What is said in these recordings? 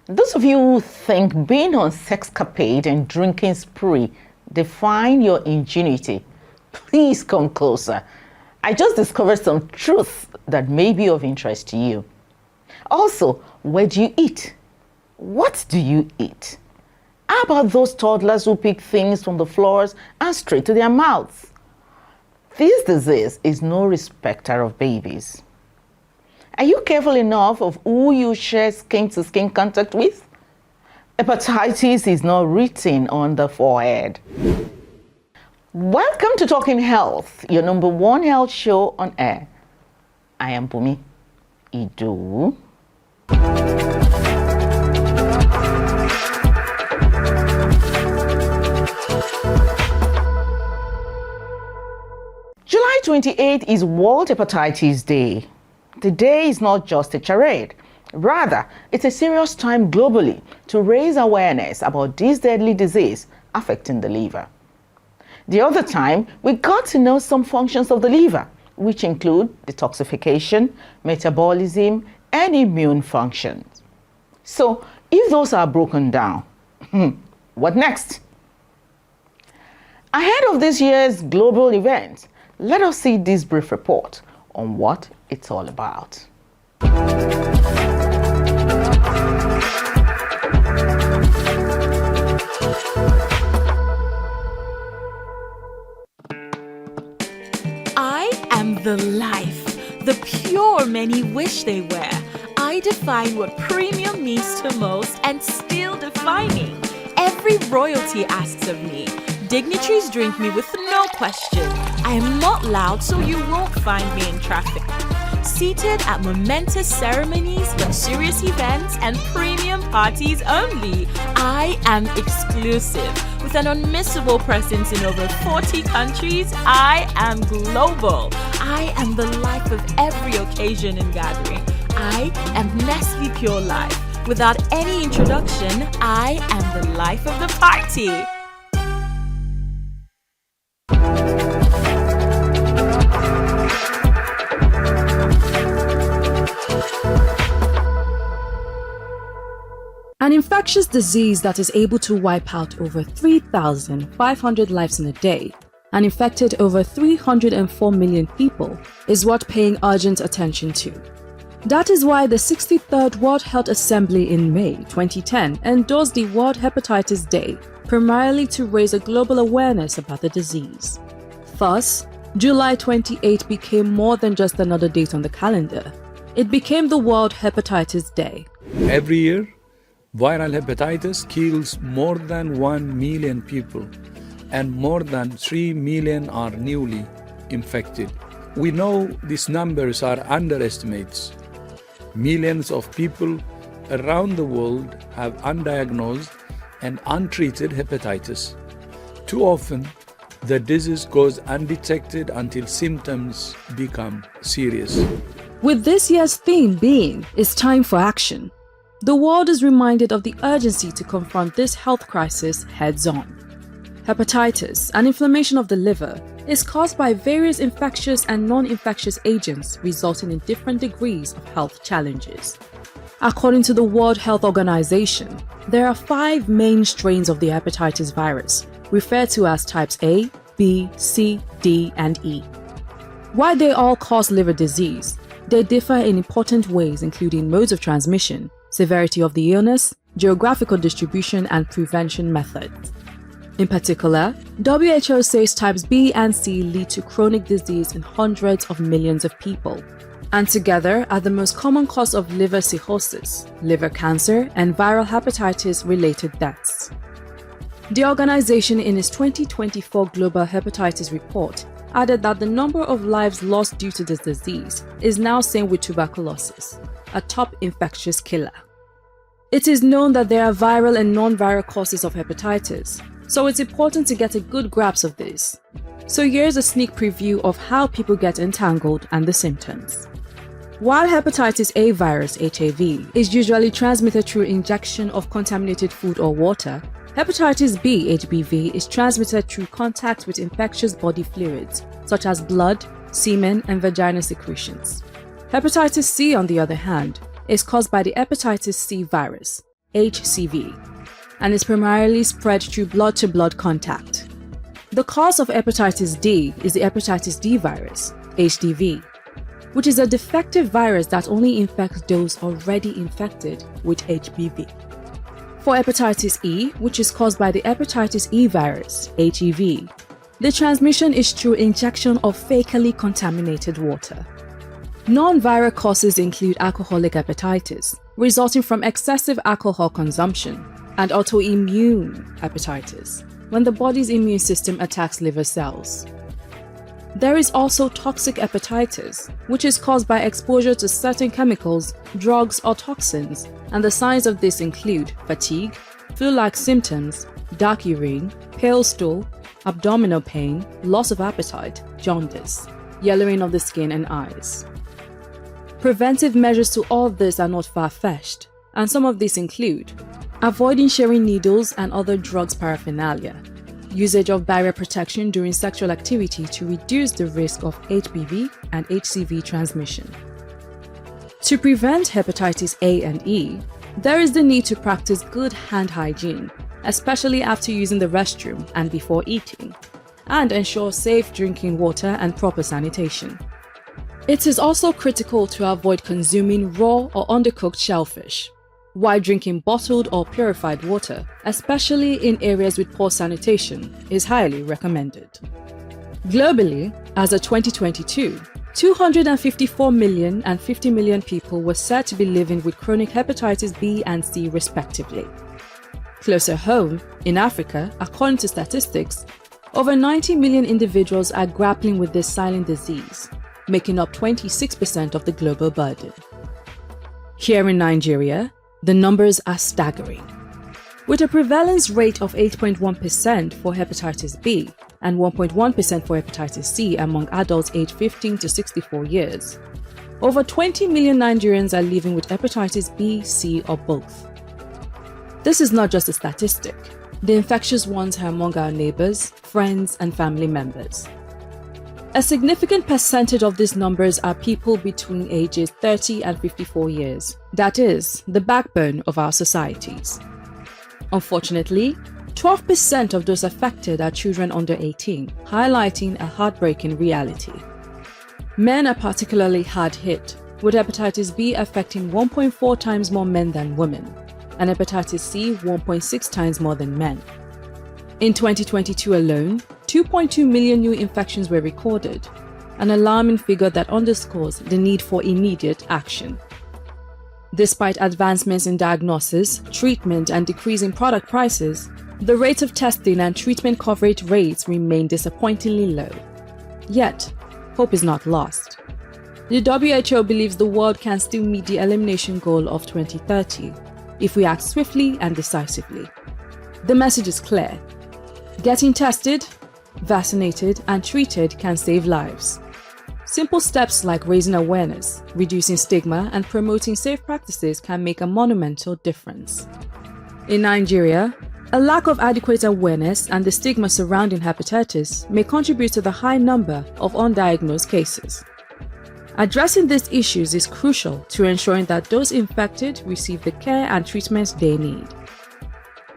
Those of you who think being on sexcapade and drinking spree define your ingenuity, please come closer. I just discovered some truths that may be of interest to you. Also, where do you eat? What do you eat? How about those toddlers who pick things from the floors and straight to their mouths? This disease is no respecter of babies. Are you careful enough of who you share skin-to-skin contact with? Hepatitis is not written on the forehead. Welcome to Talking Health, your #1 health show on air. I am Bumi Idu. July 28th is World Hepatitis Day. The day is not just a charade. Rather, it's a serious time globally to raise awareness about this deadly disease affecting the liver. The other time, we got to know some functions of the liver, which include detoxification, metabolism, and immune functions. So, if those are broken down, what next? Ahead of this year's global event, let us see this brief report on what it's all about. I am the life, the pure many wish they were. I define what premium means to most and still defining. Every royalty asks of me. Dignitaries drink me with no question. I am not loud, so you won't find me in traffic. Seated at momentous ceremonies, luxurious events, and premium parties only. I am exclusive. With an unmissable presence in over 40 countries, I am global. I am the life of every occasion and gathering. I am Nestle Pure Life. Without any introduction, I am the life of the party. An infectious disease that is able to wipe out over 3,500 lives in a day and infected over 304 million people is worth paying urgent attention to. That is why the 63rd World Health Assembly in May 2010 endorsed the World Hepatitis Day, primarily to raise a global awareness about the disease. Thus, July 28 became more than just another date on the calendar. It became the World Hepatitis Day. Every year, viral hepatitis kills more than 1 million people, and more than 3 million are newly infected. We know these numbers are underestimates. Millions of people around the world have undiagnosed and untreated hepatitis. Too often, the disease goes undetected until symptoms become serious. With this year's theme being, "It's time for action," the world is reminded of the urgency to confront this health crisis heads-on. Hepatitis, an inflammation of the liver, is caused by various infectious and non-infectious agents resulting in different degrees of health challenges. According to the World Health Organization, there are 5 main strains of the hepatitis virus, referred to as types A, B, C, D, and E. While they all cause liver disease, they differ in important ways, including modes of transmission, severity of the illness, geographical distribution, and prevention methods. In particular, WHO says types B and C lead to chronic disease in hundreds of millions of people, and together are the most common cause of liver cirrhosis, liver cancer, and viral hepatitis-related deaths. The organization, in its 2024 Global Hepatitis Report, added that the number of lives lost due to this disease is now same with tuberculosis, a top infectious killer. It is known that there are viral and non-viral causes of hepatitis, so it's important to get a good grasp of this. So here's a sneak preview of how people get entangled and the symptoms. While hepatitis A virus (HAV) is usually transmitted through injection of contaminated food or water, hepatitis B (HBV) is transmitted through contact with infectious body fluids such as blood, semen, and vaginal secretions. Hepatitis C, on the other hand, is caused by the hepatitis C virus HCV, and is primarily spread through blood-to-blood contact. The cause of hepatitis D is the hepatitis D virus, HDV, which is a defective virus that only infects those already infected with HBV. For hepatitis E, which is caused by the hepatitis E virus, HEV, the transmission is through injection of fecally contaminated water. Non-viral causes include alcoholic hepatitis, resulting from excessive alcohol consumption, and autoimmune hepatitis, when the body's immune system attacks liver cells. There is also toxic hepatitis, which is caused by exposure to certain chemicals, drugs, or toxins, and the signs of this include fatigue, flu-like symptoms, dark urine, pale stool, abdominal pain, loss of appetite, jaundice, yellowing of the skin and eyes. Preventive measures to all of this are not far-fetched, and some of these include avoiding sharing needles and other drugs paraphernalia, usage of barrier protection during sexual activity to reduce the risk of HPV and HCV transmission. To prevent hepatitis A and E, there is the need to practice good hand hygiene, especially after using the restroom and before eating, and ensure safe drinking water and proper sanitation. It is also critical to avoid consuming raw or undercooked shellfish, while drinking bottled or purified water, especially in areas with poor sanitation, is highly recommended. Globally, as of 2022, 254 million and 50 million people were said to be living with chronic hepatitis B and C respectively. Closer home, in Africa, according to statistics, over 90 million individuals are grappling with this silent disease, making up 26% of the global burden. Here in Nigeria, the numbers are staggering. With a prevalence rate of 8.1% for hepatitis B and 1.1% for hepatitis C among adults aged 15 to 64 years, over 20 million Nigerians are living with hepatitis B, C, or both. This is not just a statistic. The infectious ones are among our neighbors, friends, and family members. A significant percentage of these numbers are people between ages 30 and 54 years. That is, the backbone of our societies. Unfortunately, 12% of those affected are children under 18, highlighting a heartbreaking reality. Men are particularly hard hit, with hepatitis B affecting 1.4 times more men than women, and hepatitis C 1.6 times more than men. In 2022 alone, 2.2 million new infections were recorded, an alarming figure that underscores the need for immediate action. Despite advancements in diagnosis, treatment, and decreasing product prices, the rate of testing and treatment coverage rates remain disappointingly low. Yet, hope is not lost. The WHO believes the world can still meet the elimination goal of 2030 if we act swiftly and decisively. The message is clear. Getting tested, vaccinated, and treated can save lives. Simple steps like raising awareness, reducing stigma, and promoting safe practices can make a monumental difference. In Nigeria, a lack of adequate awareness and the stigma surrounding hepatitis may contribute to the high number of undiagnosed cases. Addressing these issues is crucial to ensuring that those infected receive the care and treatment they need.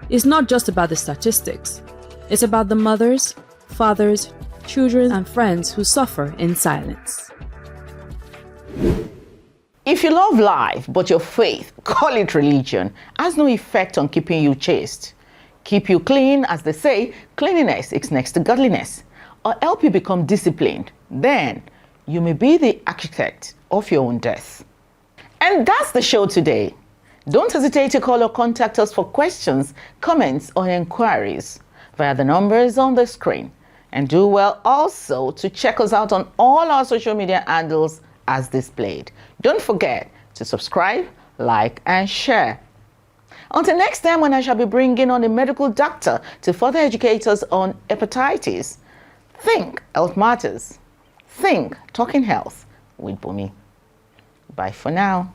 It's not just about the statistics. It's about the mothers, fathers, children, and friends who suffer in silence. If you love life, but your faith, call it religion, has no effect on keeping you chaste, keep you clean, as they say, cleanliness is next to godliness, or help you become disciplined, then you may be the architect of your own death. And that's the show today. Don't hesitate to call or contact us for questions, comments, or inquiries via the numbers on the screen. And do well also to check us out on all our social media handles as displayed. Don't forget to subscribe, like, and share. Until next time, when I shall be bringing on a medical doctor to further educate us on hepatitis, think health matters. Think Talking Health with Bumi. Bye for now.